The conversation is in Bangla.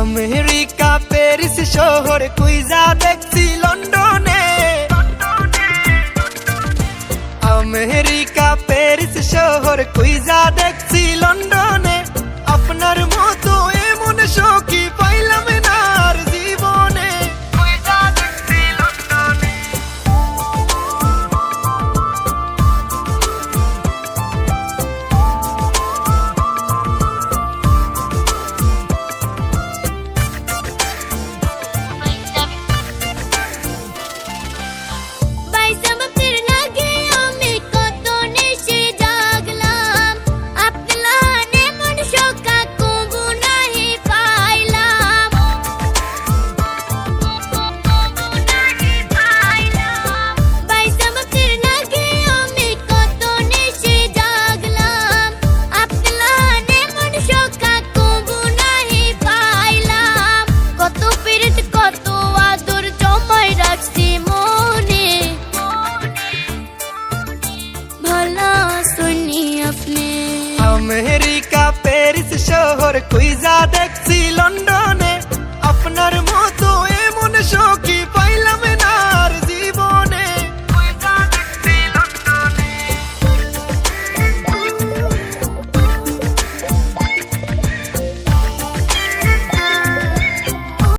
আমেরিকা প্যারিস শহর কুইজা দেখছি লন্ডনে। আমেরিকা প্যারিস শহর কুইজা দেখছি লন্ডনে। আপনার মতো এমন সখী পাইলাম না আর জীবনে। কুইজা দেখছি লন্ডনে। আমেরিকা প্যারিস শহর কুইজা দেখছি লন্ডন।